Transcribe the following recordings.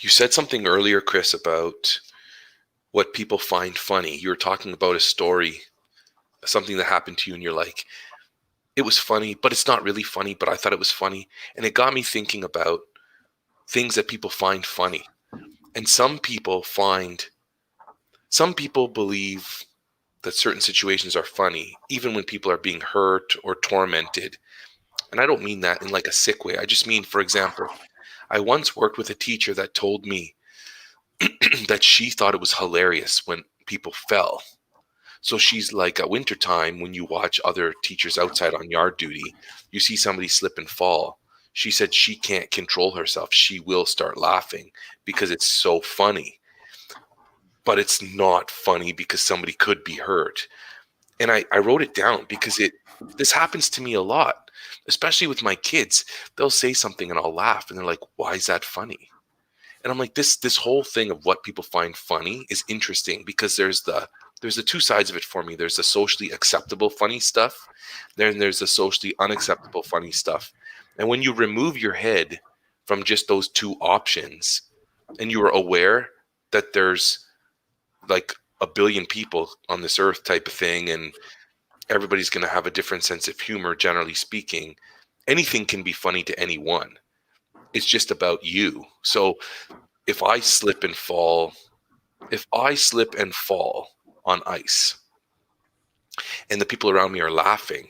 You said something earlier, Chris, about what people find funny. You were talking about a story, something that happened to you, and you're like, it was funny, but it's not really funny, but I thought it was funny. And it got me thinking about things that people find funny. And some people believe that certain situations are funny, even when people are being hurt or tormented. And I don't mean that in like a sick way. I just mean, for example, I once worked with a teacher that told me that she thought it was hilarious when people fell. So she's like, at wintertime, when you watch other teachers outside on yard duty, you see somebody slip and fall. She said she can't control herself. She will start laughing because it's so funny. But it's not funny because somebody could be hurt. And I wrote it down because this happens to me a lot, especially with my kids. They'll say something and I'll laugh and they're like, why is that funny? And I'm like, this whole thing of what people find funny is interesting because there's the two sides of it for me. There's the socially acceptable funny stuff, then there's the socially unacceptable funny stuff. And when you remove your head from just those two options and you are aware that there's like a billion people on this earth type of thing, and everybody's going to have a different sense of humor, generally speaking, anything can be funny to anyone. It's just about you. So if I slip and fall, if I slip and fall on ice and the people around me are laughing,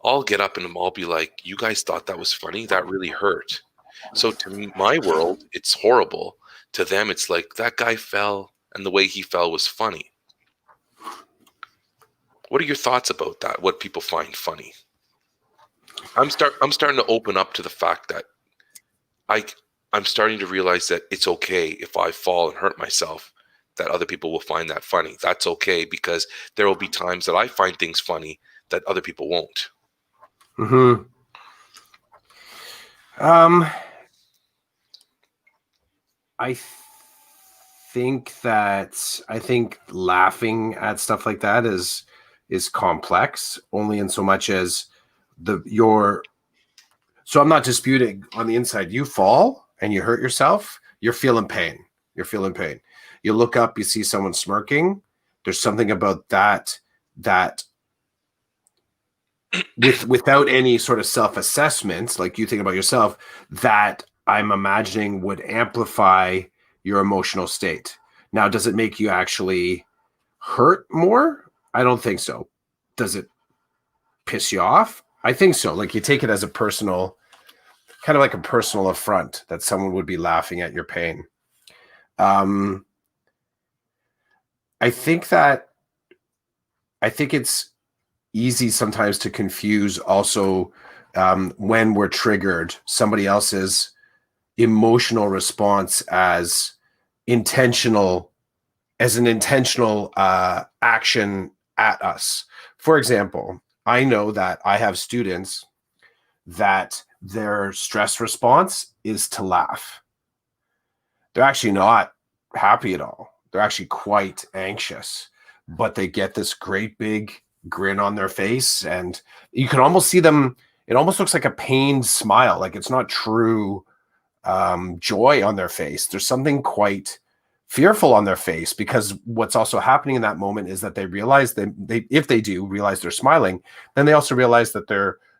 I'll get up and I'll be like, you guys thought that was funny? That really hurt. So to me, my world, it's horrible. To them, it's like that guy fell and the way he fell was funny. What are your thoughts about that? What people find funny? I'm starting to open up to the fact that I I'm starting to realize that it's okay if I fall and hurt myself, that other people will find that funny. That's okay because there will be times that I find things funny that other people won't. Hmm. I think laughing at stuff like that is complex, only in so much as so I'm not disputing on the inside. You fall and you hurt yourself, you're feeling pain. You look up, you see someone smirking. There's something about that without any sort of self-assessment, like you think about yourself, that I'm imagining would amplify your emotional state. Now, does it make you actually hurt more? I don't think so. Does it piss you off? I think so. Like you take it as a personal, kind of like a personal affront that someone would be laughing at your pain. I think it's easy sometimes to confuse also when we're triggered, somebody else's emotional response as an intentional action at us. For example, I know that I have students that their stress response is to laugh. They're actually not happy at all. They're actually quite anxious, but they get this great big grin on their face, and you can almost see them. It almost looks like a pained smile, like it's not true joy on their face. There's something quite fearful on their face, because what's also happening in that moment is that they realize that if they do realize they're smiling, then they also realize that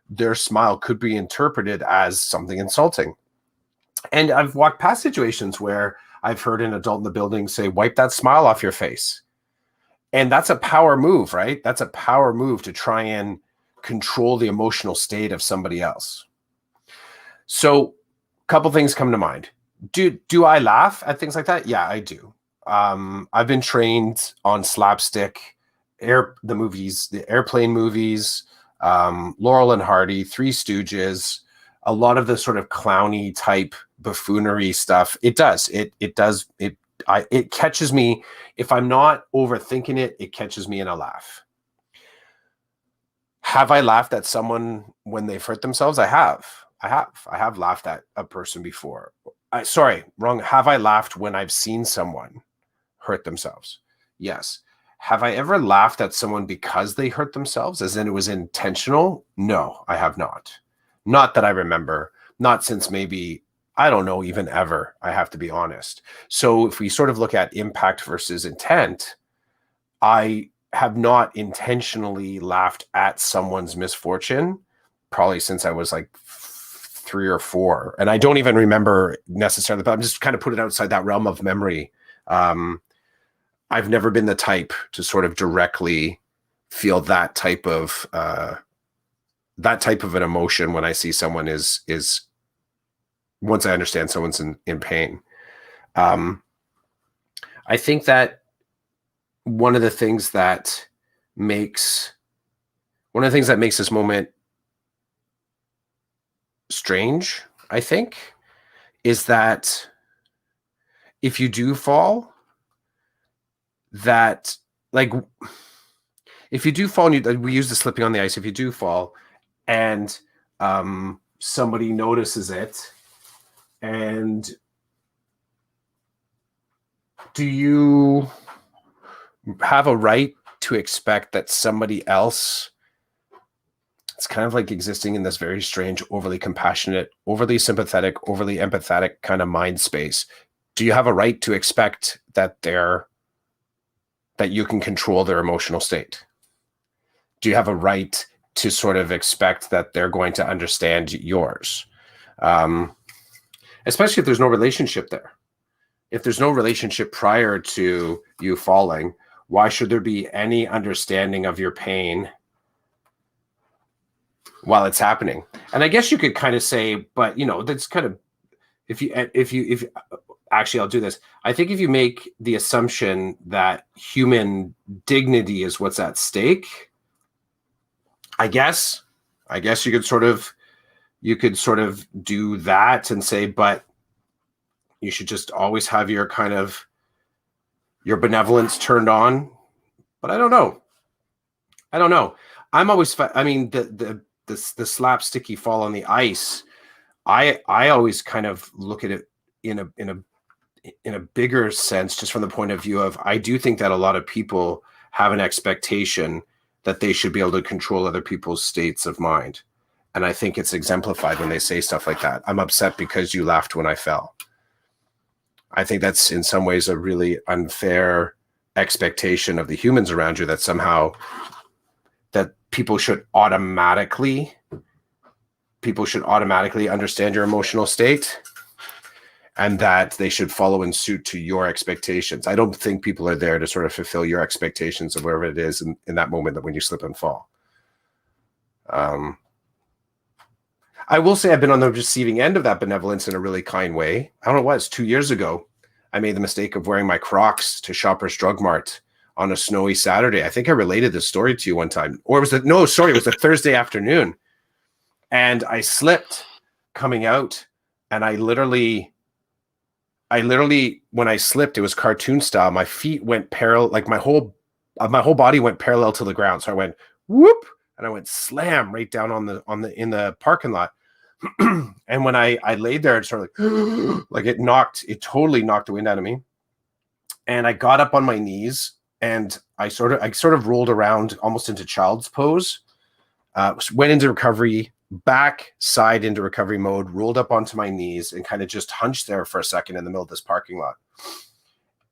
their smile could be interpreted as something insulting. And I've walked past situations where I've heard an adult in the building say, "Wipe that smile off your face." And that's a power move, right? That's a power move to try and control the emotional state of somebody else. So a couple things come to mind. Do I laugh at things like that? Yeah, I do. I've been trained on slapstick, the airplane movies, Laurel and Hardy, Three Stooges, a lot of the sort of clowny type buffoonery stuff. It catches me. If I'm not overthinking it, it catches me in a laugh. Have I laughed at someone when they've hurt themselves? I have laughed at a person before. Sorry, wrong. Have I laughed when I've seen someone hurt themselves? Yes. Have I ever laughed at someone because they hurt themselves, as in it was intentional? No, I have not. Not that I remember. Not since maybe I don't know even ever, I have to be honest. So if we sort of look at impact versus intent, I have not intentionally laughed at someone's misfortune probably since I was like 3 or 4. And I don't even remember necessarily, but I'm just kind of put it outside that realm of memory. Um, I've never been the type to sort of directly feel that type of an emotion when I see someone is once I understand someone's in pain. Um, I think that one of the things that makes this moment strange, I think, is that if you do fall, that like if you do fall and we use the slipping on the ice, if you do fall and somebody notices it, and do you have a right to expect that somebody else, it's kind of like existing in this very strange, overly compassionate, overly sympathetic, overly empathetic kind of mind space. Do you have a right to expect that you can control their emotional state? Do you have a right to sort of expect that they're going to understand yours? Especially if there's no relationship there. If there's no relationship prior to you falling, why should there be any understanding of your pain while it's happening? And I guess you could kind of say, but that's kind of, if actually, I'll do this. I think if you make the assumption that human dignity is what's at stake, I guess you could sort of do that and say, but you should just always have your kind of your benevolence turned on. But I don't know. I'm always, I mean, the slapsticky fall on the ice. I always kind of look at it in a bigger sense, just from the point of view of, I do think that a lot of people have an expectation that they should be able to control other people's states of mind. And I think it's exemplified when they say stuff like that. I'm upset because you laughed when I fell. I think that's in some ways a really unfair expectation of the humans around you, that somehow that people should automatically understand your emotional state, and that they should follow in suit to your expectations. I don't think people are there to sort of fulfill your expectations of wherever it is in that moment that when you slip and fall. I will say I've been on the receiving end of that benevolence in a really kind way. I don't know what, it's 2 years ago. I made the mistake of wearing my Crocs to Shoppers Drug Mart on a snowy Saturday. I think I related this story to you one time. Or it was a Thursday afternoon. And I slipped coming out, and I literally, when I slipped, it was cartoon style. My feet went parallel, like my whole body went parallel to the ground. So I went whoop, and I went slam right down in the parking lot. And when I laid there, it sort of like it totally knocked the wind out of me. And I got up on my knees, and I sort of rolled around almost into child's pose. Went into recovery, backside into recovery mode, rolled up onto my knees, and kind of just hunched there for a second in the middle of this parking lot.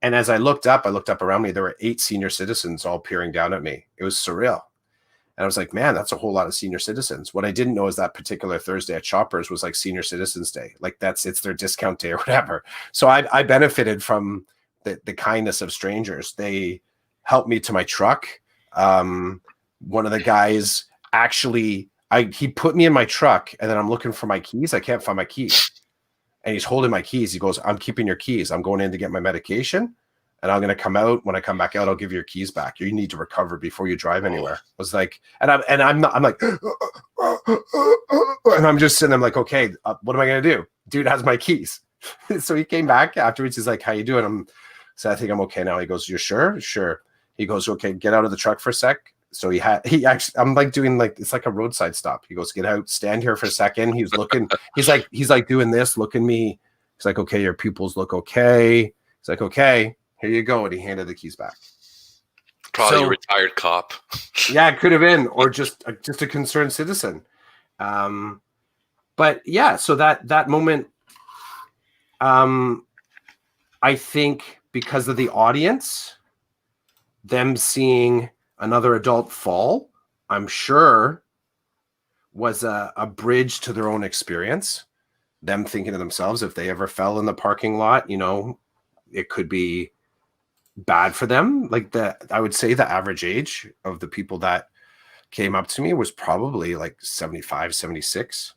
And as I looked up around me, there were 8 senior citizens all peering down at me. It was surreal. And I was like, man, that's a whole lot of senior citizens. What I didn't know is that particular Thursday at Shoppers was like Senior Citizens Day. Like it's their discount day or whatever. So I benefited from the kindness of strangers. They helped me to my truck. One of the guys actually, he put me in my truck, and then I'm looking for my keys. I can't find my keys. And he's holding my keys. He goes, I'm keeping your keys. I'm going in to get my medication, and I'm going to come out. When I come back out, I'll give you your keys back. You need to recover before you drive anywhere. I was like, and I'm like, and I'm just sitting. I'm like, okay, what am I going to do? Dude has my keys. So he came back afterwards. He's like, how you doing? I think I'm okay now. He goes, you're sure? Sure. He goes, okay, get out of the truck for a sec. So he actually, I'm like doing like, it's like a roadside stop. He goes, get out, stand here for a second. He's looking, he's like doing this, look at me. He's like, okay, your pupils look okay. He's like, okay, here you go. And he handed the keys back. Probably a retired cop. Yeah, it could have been, or just a concerned citizen. But yeah, so that moment, Um, I think because of the audience, them seeing another adult fall, I'm sure was a bridge to their own experience. Them thinking to themselves, if they ever fell in the parking lot, it could be bad for them. I would say the average age of the people that came up to me was probably like 75, 76.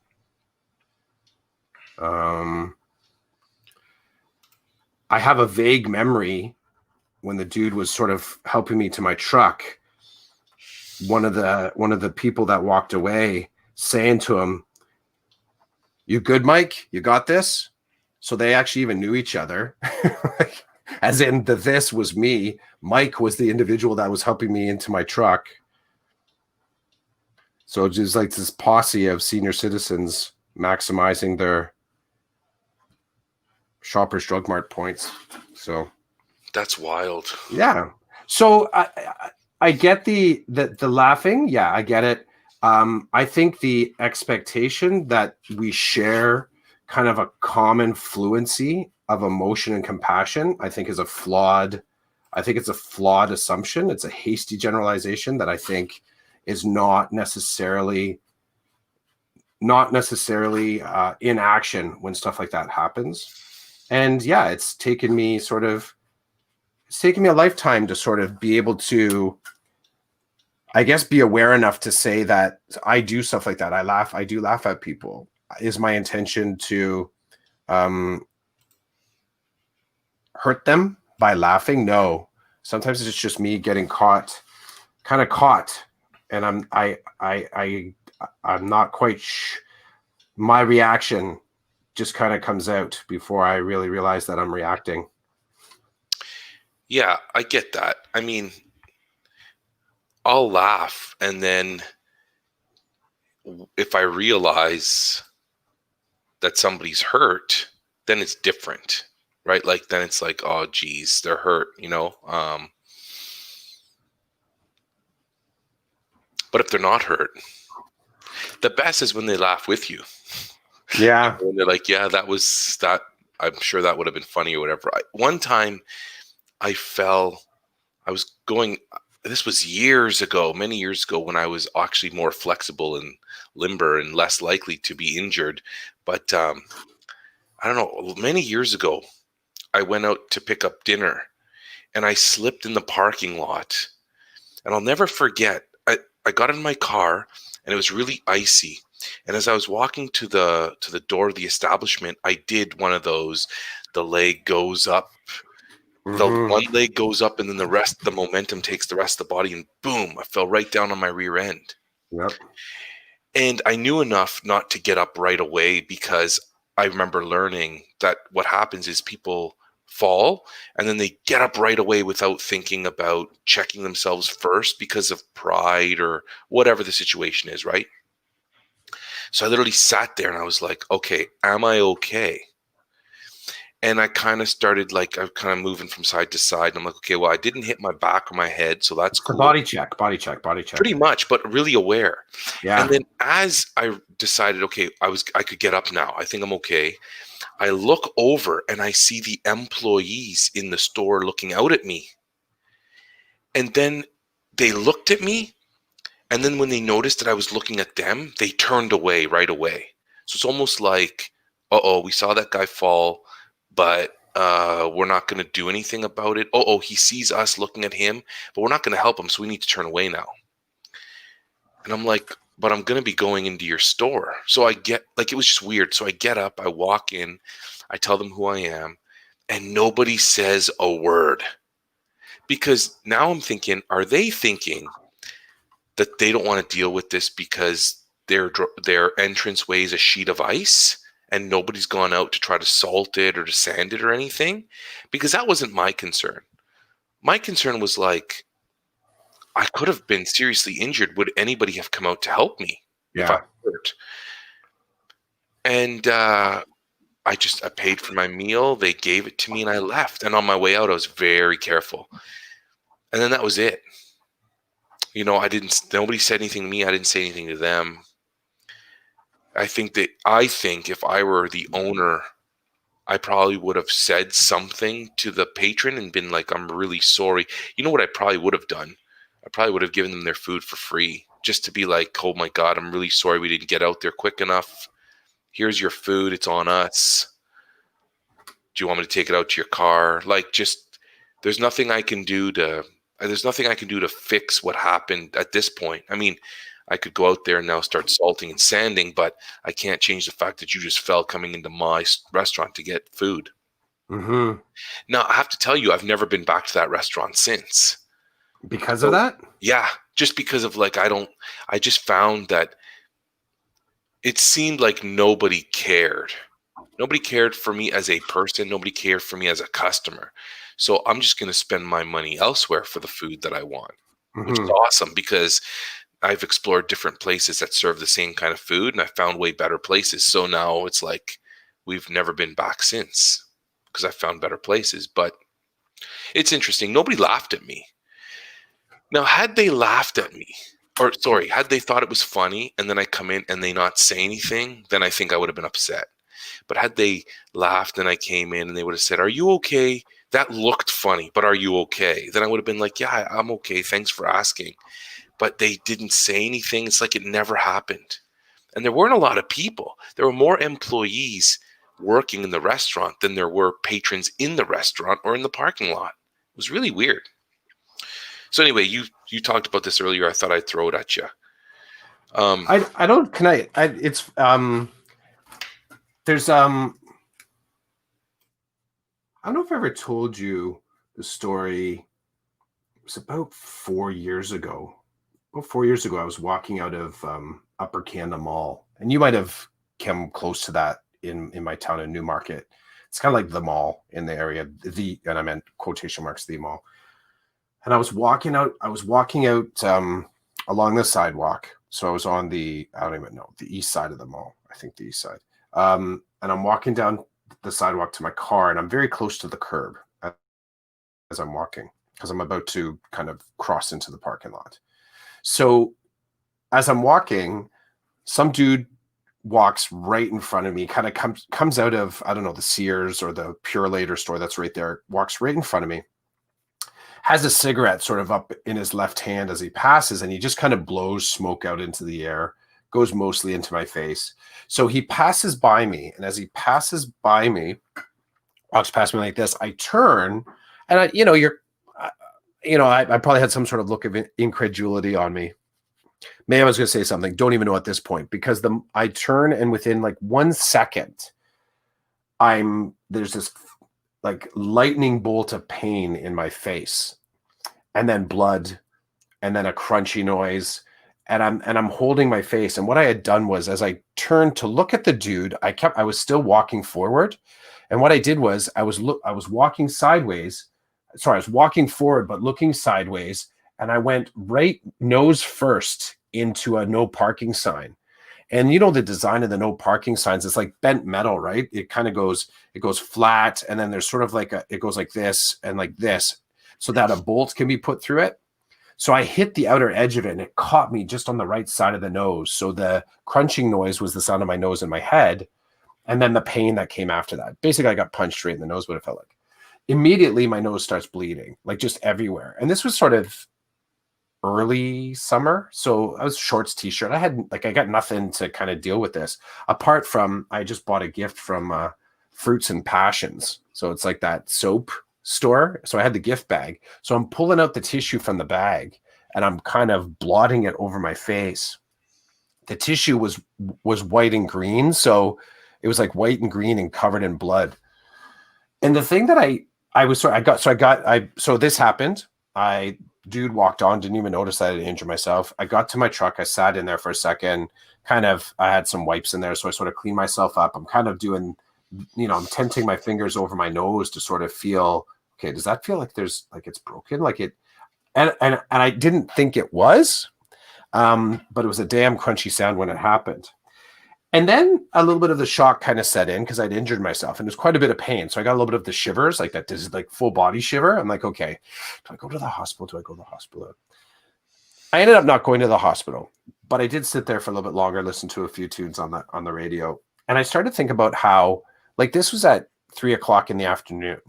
I have a vague memory when the dude was sort of helping me to my truck. One of the people that walked away saying to him, "You good, Mike? You got this?" So they actually even knew each other. As in the this was me. Mike was the individual that was helping me into my truck. So just like this posse of senior citizens maximizing their Shoppers Drug Mart points. So That's wild. yeah. So I get the laughing. Yeah, I get it. I think the expectation that we share kind of a common fluency of emotion and compassion, I think is a flawed. I think it's a flawed assumption. It's a hasty generalization that I think is not necessarily in action when stuff like that happens. And yeah, it's taken me a lifetime to sort of be able to, I guess, be aware enough to say that I do stuff like that. I do laugh at people. Is my intention to um, hurt them by laughing? No. Sometimes it's just me getting kind of caught, and I'm not quite. My reaction just kind of comes out before I really realize that I'm reacting. Yeah, I get that. I mean, I'll laugh, and then if I realize that somebody's hurt, then it's different, right? Like then it's like, oh geez, they're hurt, but if they're not hurt, the best is when they laugh with you. Yeah. When they're like, yeah, that was that. I'm sure that would have been funny or whatever. One time I fell, I was going, this was years ago, many years ago, when I was actually more flexible and limber and less likely to be injured. But I don't know, many years ago, I went out to pick up dinner and I slipped in the parking lot. And I'll never forget, I got in my car and it was really icy. And as I was walking to the door of the establishment, I did one of those, the leg goes up, the Mm-hmm. one leg goes up and then the momentum takes the rest of the body and boom, I fell right down on my rear end. Yep. And I knew enough not to get up right away because I remember learning that what happens is people fall and then they get up right away without thinking about checking themselves first because of pride or whatever the situation is, right? So I literally sat there and I was like, okay, am I okay? And I kind of started like, I'm kind of moving from side to side. And I'm like, okay, well, I didn't hit my back or my head, so that's It's the cool. body check, body check, body check. Pretty much, but really aware. And Yeah. then as I decided, okay, I could get up now. I think I'm okay. I look over and I see the employees in the store looking out at me. And then they looked at me. And then when they noticed that I was looking at them, they turned away right away. So it's almost like, uh-oh, we saw that guy fall, but we're not going to do anything about it. Oh, he sees us looking at him, but we're not going to help him, so we need to turn away now. And I'm like, but I'm going to be going into your store. So I get, like, it was just weird. So I get up, I walk in, I tell them who I am, and nobody says a word. Because now I'm thinking, are they thinking that they don't want to deal with this because their entranceway is a sheet of ice and nobody's gone out to try to salt it or to sand it or anything? Because that wasn't my concern. My concern was like, I could have been seriously injured. Would anybody have come out to help me if I Yeah. hurt? And I paid for my meal. They gave it to me and I left. And on my way out, I was very careful. And then that was it. Nobody said anything to me. I didn't say anything to them. I think if I were the owner I probably would have said something to the patron and been like, I'm really sorry. You know what I probably would have done? I probably would have given them their food for free just to be like, oh my God, I'm really sorry we didn't get out there quick enough. Here's your food. It's on us. Do you want me to take it out to your car? Like, just there's nothing I can do to fix what happened at this point. I mean, I could go out there and now start salting and sanding, but I can't change the fact that you just fell coming into my restaurant to get food. Mm-hmm. Now, I have to tell you, I've never been back to that restaurant since. Because of So, that? yeah, just because of like, I just found that it seemed like nobody cared. Nobody cared for me as a person. Nobody cared for me as a customer. So I'm just going to spend my money elsewhere for the food that I want, which is Mm-hmm. awesome because I've explored different places that serve the same kind of food and I found way better places. So now it's like we've never been back since because I found better places. But it's interesting. Nobody laughed at me. Now, had they laughed at me, or sorry, had they thought it was funny and then I come in and they not say anything, then I think I would have been upset. But had they laughed and I came in and they would have said, "Are you okay? That looked funny, but are you okay?" Then I would have been like, "Yeah, I'm okay. Thanks for asking." But they didn't say anything. It's like it never happened. And there weren't a lot of people. There were more employees working in the restaurant than there were patrons in the restaurant or in the parking lot. It was really weird. So anyway, you talked about this earlier. I thought I'd throw it at you. I don't can I it's there's I don't know if I ever told you the story. It was about 4 years ago. About 4 years ago, I was walking out of Upper Canada Mall, and you might have come close to that in my town in Newmarket. It's kind of like the mall in the area, and I meant quotation marks, the mall. And I was walking out. I was walking out along the sidewalk. So I was on I don't even know, the east side of the mall. I think the east side. And I'm walking down the sidewalk to my car, and I'm very close to the curb as I'm walking because I'm about to kind of cross into the parking lot. So as I'm walking, some dude walks right in front of me, kind of comes out of, I don't know, the Sears or the Pure Later store that's right there, walks right in front of me, has a cigarette sort of up in his left hand as he passes, and he just kind of blows smoke out into the air, goes mostly into my face. So he passes by me, and as he passes by me, walks past me like this, I turn, and I probably had some sort of look of incredulity on me. Maybe I was going to say something. Don't even know at this point because I turn and within like 1 second, there's this like lightning bolt of pain in my face, and then blood, and then a crunchy noise, and I'm holding my face. And what I had done was, as I turned to look at the dude, I was still walking forward, and what I did was I was walking sideways. Sorry, I was walking forward but looking sideways, and I went right nose first into a no parking sign. And you know the design of the no parking signs, it's like bent metal, right? It goes flat, and then there's sort of like it goes like this and like this, so that a bolt can be put through it. So I hit the outer edge of it, and it caught me just on the right side of the nose. So the crunching noise was the sound of my nose in my head, and then the pain that came after that. Basically, I got punched straight in the nose, what it felt like. Immediately, my nose starts bleeding, like just everywhere. And this was sort of early summer, so I was shorts, t-shirt. I got nothing to kind of deal with this apart from I just bought a gift from Fruits and Passions, so it's like that soap store. So I had the gift bag, so I'm pulling out the tissue from the bag and I'm kind of blotting it over my face. The tissue was white and green, so it was like white and green and covered in blood. And the thing that I was sorry, I got so I got I so this happened. I Dude walked on, didn't even notice that I didn't injure myself. I got to my truck, I sat in there for a second, kind of I had some wipes in there, so I sort of cleaned myself up. I'm kind of doing, I'm tenting my fingers over my nose to sort of feel, okay, does that feel like there's like it's broken? Like it and I didn't think it was, but it was a damn crunchy sound when it happened. And then a little bit of the shock kind of set in because I'd injured myself and there's quite a bit of pain. So I got a little bit of the shivers, like that, this is like full body shiver. I'm like, okay, do I go to the hospital? Do I go to the hospital? I ended up not going to the hospital, but I did sit there for a little bit longer, listen to a few tunes on the radio. And I started to think about how, like, this was at 3 o'clock in the afternoon,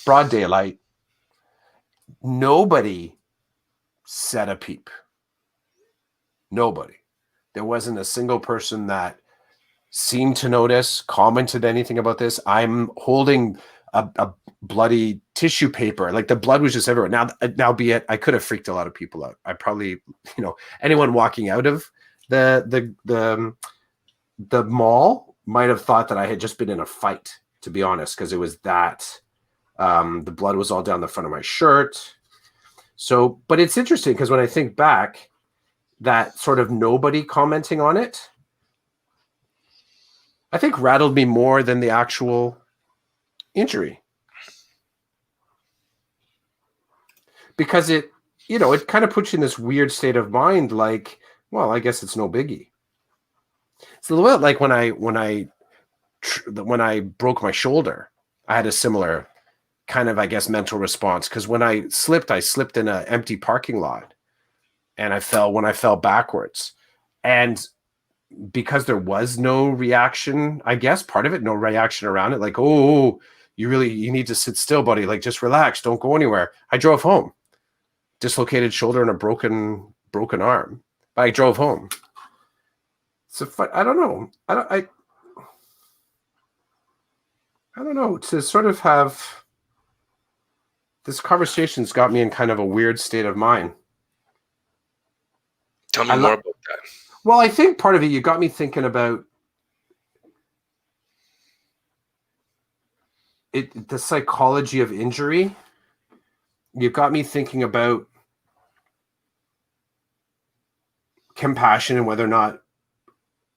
broad daylight. Nobody said a peep. Nobody. There wasn't a single person that seemed to notice, commented anything about this. I'm holding a bloody tissue paper. Like the blood was just everywhere. Now be it, I could have freaked a lot of people out. I probably, anyone walking out of the mall might have thought that I had just been in a fight, to be honest, because it was that the blood was all down the front of my shirt. So, but it's interesting because when I think back, that sort of nobody commenting on it, I think rattled me more than the actual injury. Because it kind of puts you in this weird state of mind, like, well, I guess it's no biggie. It's a little bit like when I broke my shoulder, I had a similar kind of, I guess, mental response. Because when I slipped in an empty parking lot, and I fell backwards. And because there was no reaction, I guess part of it, no reaction around it, like, oh, you need to sit still, buddy. Like, just relax, don't go anywhere. I drove home, dislocated shoulder and a broken arm. But I drove home. So I don't know. I don't know. To sort of have this conversation's got me in kind of a weird state of mind. Tell me more about that. Well, I think part of it, you got me thinking about the psychology of injury. You got me thinking about compassion and whether or not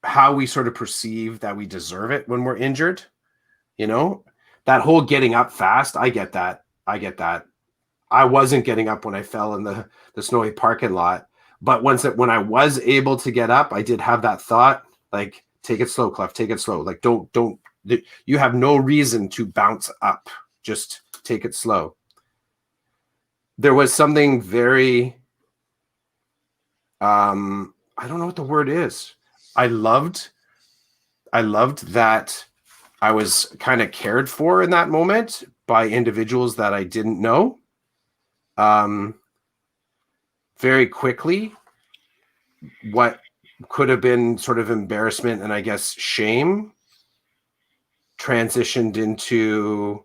how we sort of perceive that we deserve it when we're injured. That whole getting up fast. I get that. I wasn't getting up when I fell in the snowy parking lot. But when I was able to get up, I did have that thought, like, take it slow, Clef, take it slow. Like, don't, you have no reason to bounce up. Just take it slow. There was something very, I don't know what the word is. I loved that I was kind of cared for in that moment by individuals that I didn't know. Very quickly, what could have been sort of embarrassment and I guess shame transitioned into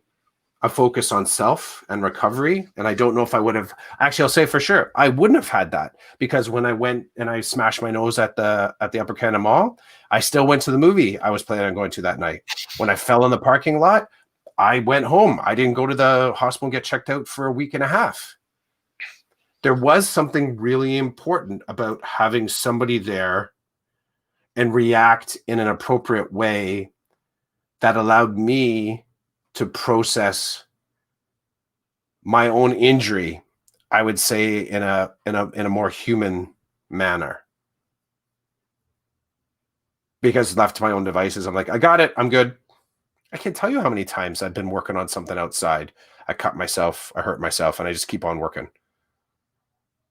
a focus on self and recovery. And I don't know if I would have, actually, I'll say for sure, I wouldn't have had that, because when I went and I smashed my nose at the Upper Canada Mall, I still went to the movie I was planning on going to that night. When I fell in the parking lot, I went home. I didn't go to the hospital and get checked out for a week and a half. There was something really important about having somebody there and react in an appropriate way that allowed me to process my own injury, I would say, in a more human manner. Because left to my own devices, I'm like, I got it, I'm good. I can't tell you how many times I've been working on something outside. I cut myself, I hurt myself, and I just keep on working.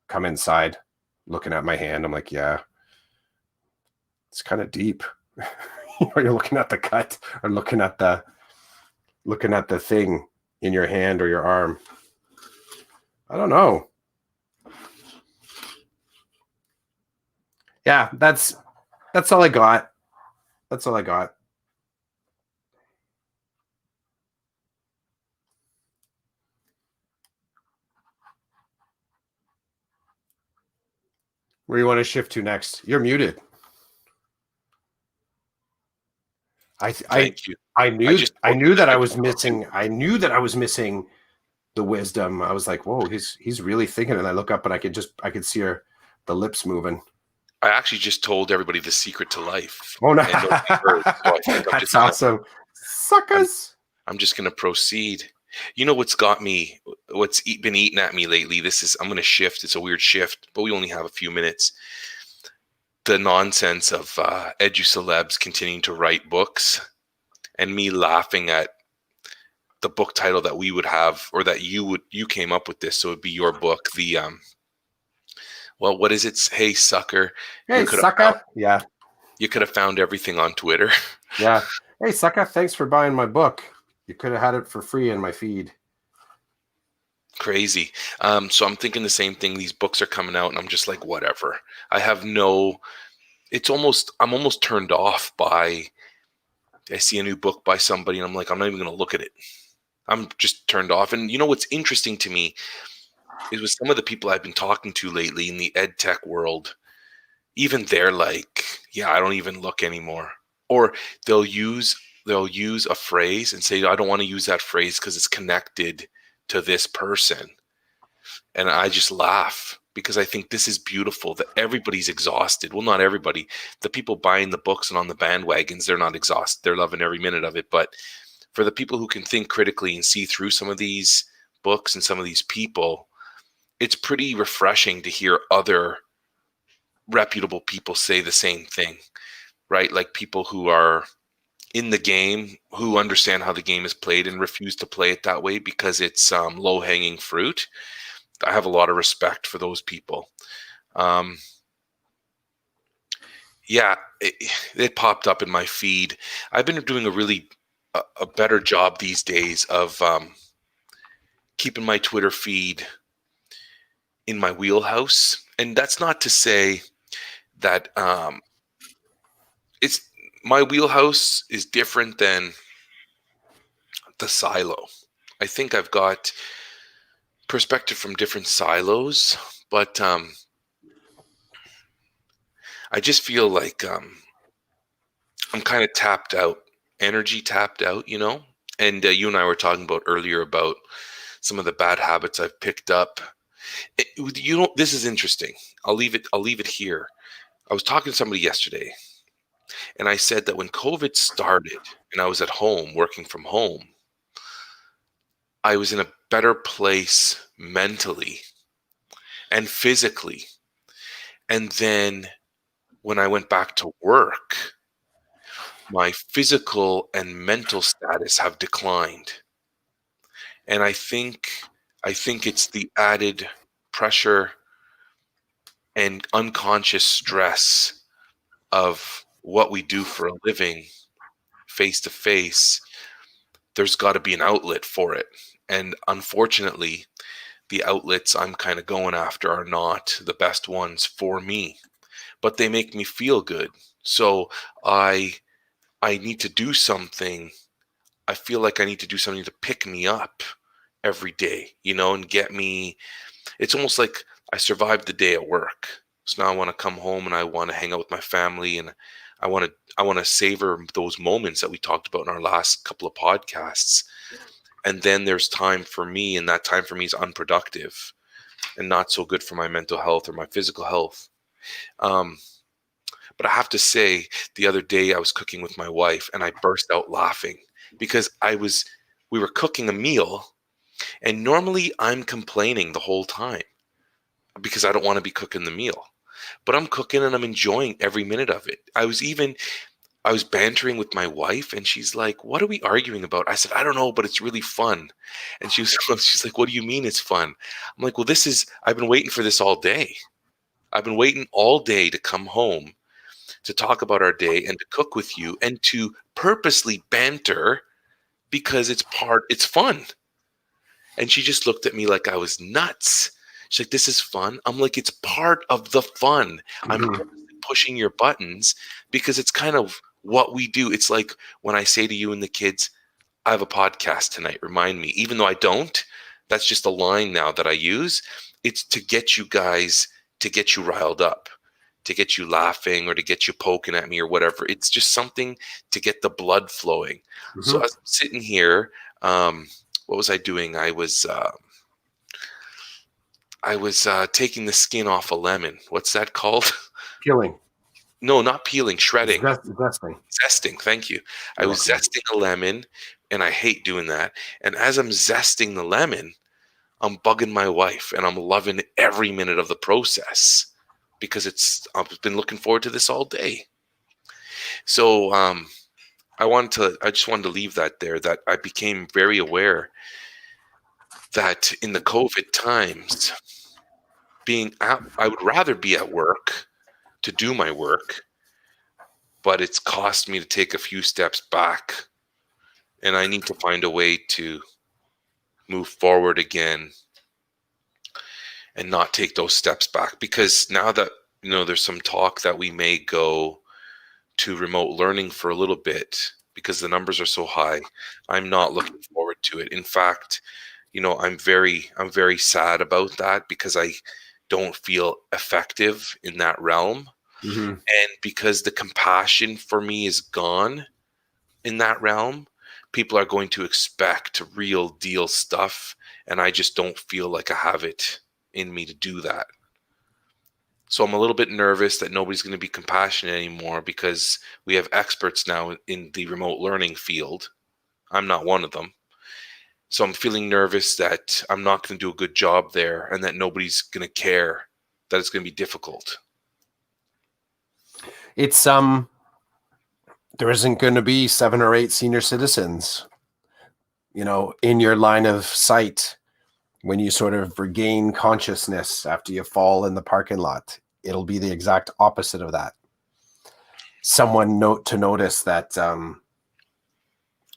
Come inside, looking at my hand, I'm like, yeah, it's kind of deep. You're looking at the cut or looking at the thing in your hand or your arm. I don't know. Yeah, that's all I got. That's all I got. Where do you want to shift to next? You're muted. Thank you. I knew that I was missing. I knew that I was missing the wisdom. I was like, whoa, he's really thinking. And I look up and I could see the lips moving. I actually just told everybody the secret to life. Oh no, That's awesome. Suckers. I'm just gonna proceed. You know what's been eating at me lately? I'm going to shift. It's a weird shift, but we only have a few minutes. The nonsense of edu-celebs continuing to write books and me laughing at the book title that we would have, or that you came up with this. So it'd be your book. Well, what is it? Hey, sucker. Hey, sucker. Yeah. You could have found everything on Twitter. Yeah. Hey, Sucka, thanks for buying my book. You could have had it for free in my feed. Crazy. So I'm thinking the same thing. These books are coming out, and I'm just like, whatever. I have no. I'm almost turned off by. I see a new book by somebody, and I'm like, I'm not even going to look at it. I'm just turned off. And you know what's interesting to me is with some of the people I've been talking to lately in the ed tech world, even they're like, yeah, I don't even look anymore. Or they'll use they'll use a phrase and say, I don't want to use that phrase because it's connected to this person. And I just laugh because I think this is beautiful that everybody's exhausted. Well, not everybody. The people buying the books and on the bandwagons, they're not exhausted. They're loving every minute of it. But for the people who can think critically and see through some of these books and some of these people, it's pretty refreshing to hear other reputable people say the same thing, right? Like people who are in the game, who understand how the game is played and refuse to play it that way because it's low hanging fruit. I have a lot of respect for those people. Um, yeah, it popped up in my feed. I've been doing a better job these days of keeping my Twitter feed in my wheelhouse, and that's not to say that it's my wheelhouse is different than the silo. I think I've got perspective from different silos, but I just feel like I'm kind of tapped out, energy tapped out, you know. And you and I were talking about earlier about some of the bad habits I've picked up. You know, this is interesting. I'll leave it here. I was talking to somebody yesterday, and I said that when COVID started and I was at home working from home, I was in a better place mentally and physically. And then when I went back to work, my physical and mental status have declined. And I think it's the added pressure and unconscious stress of what we do for a living face to face. There's got to be an outlet for it. And unfortunately, the outlets I'm kind of going after are not the best ones for me, but they make me feel good. So I I need to do something. I feel like I need to do something to pick me up every day, you know, and get me. It's almost like I survived the day at work. So now I want to come home and I want to hang out with my family, and I want to savor those moments that we talked about in our last couple of podcasts. And then there's time for me, and that time for me is unproductive and not so good for my mental health or my physical health. Um, but I have to say, the other day I was cooking with my wife and I burst out laughing because we were cooking a meal, and normally I'm complaining the whole time because I don't want to be cooking the meal. But I'm cooking and I'm enjoying every minute of it. I was bantering with my wife and she's like, "What are we arguing about?" I said, "I don't know, but it's really fun." And she's like, "What do you mean it's fun?" I'm like, "Well, I've been waiting for this all day. I've been waiting all day to come home to talk about our day and to cook with you and to purposely banter because it's fun." And she just looked at me like I was nuts. She's like, "This is fun." I'm like, "It's part of the fun. I'm Mhm. purposely pushing your buttons because it's kind of what we do." It's like when I say to you and the kids, "I have a podcast tonight. Remind me." Even though I don't, that's just a line now that I use. It's to get you guys, to get you riled up, to get you laughing or to get you poking at me or whatever. It's just something to get the blood flowing. So Mhm. as I'm sitting here, what was I doing? I was taking the skin off a lemon. What's that called? Peeling. No, not peeling, shredding. Zesting. Zesting, thank you. I You're was welcome. zesting a lemon, and I hate doing that. And as I'm zesting the lemon, I'm bugging my wife, and I'm loving every minute of the process because I've been looking forward to this all day. So I just wanted to leave that there. That I became very aware that in the COVID times, I would rather be at work to do my work but it's cost me to take a few steps back, and I need to find a way to move forward again and not take those steps back, because now that there's some talk that we may go to remote learning for a little bit because the numbers are so high. I'm not looking forward to it. In fact, I'm very sad about that, because I don't feel effective in that realm. Mm-hmm. And because the compassion for me is gone in that realm, people are going to expect real deal stuff, and I just don't feel like I have it in me to do that. So I'm a little bit nervous that nobody's going to be compassionate anymore, because we have experts now in the remote learning field. I'm not one of them. So I'm feeling nervous that I'm not going to do a good job there, and that nobody's going to care, that it's going to be difficult. It's there isn't going to be 7 or 8 senior citizens, in your line of sight when you sort of regain consciousness after you fall in the parking lot. It'll be the exact opposite of that. Someone notice that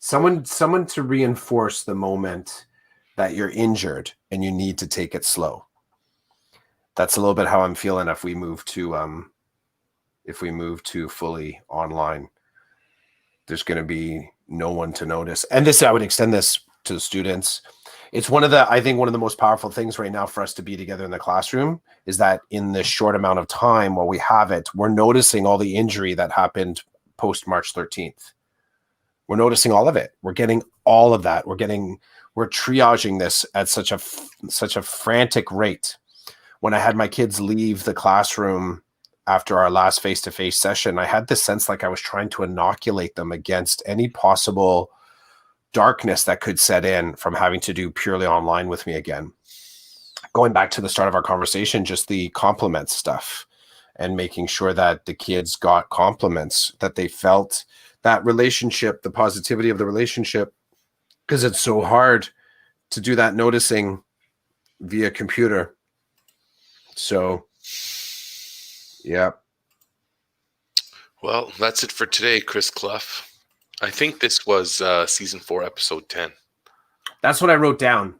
someone to reinforce the moment that you're injured and you need to take it slow. That's a little bit how I'm feeling if we move to fully online. There's going to be no one to notice. And I would extend this to the students. It's I think one of the most powerful things right now for us to be together in the classroom is that in this short amount of time while we have it, we're noticing all the injury that happened post March 13th. We're noticing all of it. We're getting all of that. We're triaging this at such a frantic rate. When I had my kids leave the classroom after our last face-to-face session, I had this sense like I was trying to inoculate them against any possible darkness that could set in from having to do purely online with me again. Going back to the start of our conversation, just the compliments stuff and making sure that the kids got compliments, that they felt that relationship, the positivity of the relationship, because it's so hard to do that noticing via computer. So, yeah. Well, that's it for today, Chris Clough. I think this was season 4, episode 10. That's what I wrote down.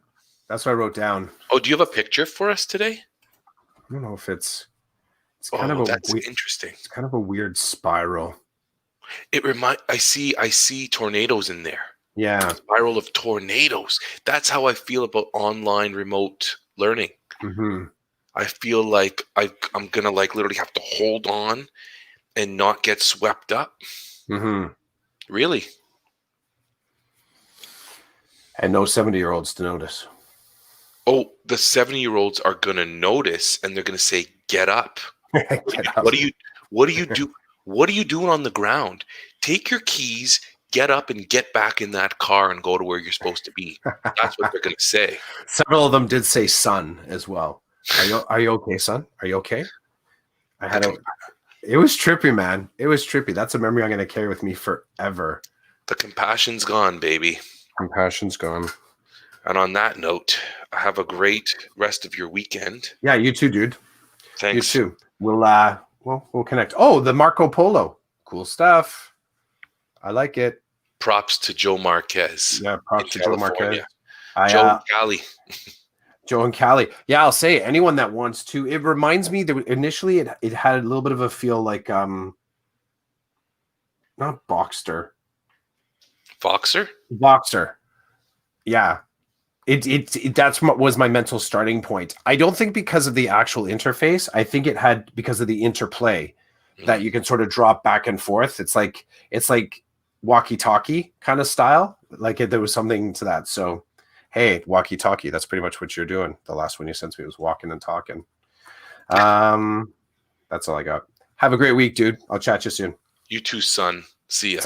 Oh, do you have a picture for us today? I don't know if it's kind of interesting. It's kind of a weird spiral. I see tornadoes in there. Yeah. Spiral of tornadoes. That's how I feel about online remote learning. Mm-hmm. I feel like I'm gonna literally have to hold on and not get swept up. Mm-hmm. Really. And no 70-year-olds to notice. Oh, the 70-year-olds are gonna notice, and they're gonna say, "Get up! Get up. What do you do? What are you doing on the ground? Take your keys, get up, and get back in that car and go to where you're supposed to be." That's what they're gonna say. Several of them did say "son" as well. Are you okay, son? Are you okay? It was trippy, man. It was trippy. That's a memory I'm going to carry with me forever. The compassion's gone, baby. Compassion's gone. And on that note, have a great rest of your weekend. Yeah, you too, dude. Thanks. You too. We'll connect. Oh, the Marco Polo. Cool stuff. I like it. Props to Joe Marquez. Yeah, props to California. Joe Marquez. Joe and Cali. Joe and Cali. Yeah, I'll say anyone that wants to. It reminds me that initially it had a little bit of a feel like not Boxster. Boxster. Yeah. It that's what was my mental starting point. I don't think because of the actual interface. I think it had because of the interplay that you can sort of drop back and forth. It's like walkie-talkie kind of style. Like there was something to that. So hey, walkie-talkie, that's pretty much what you're doing. The last one you sent me was walking and talking. That's all I got. Have a great week, dude. I'll chat you soon. You too, son. See ya.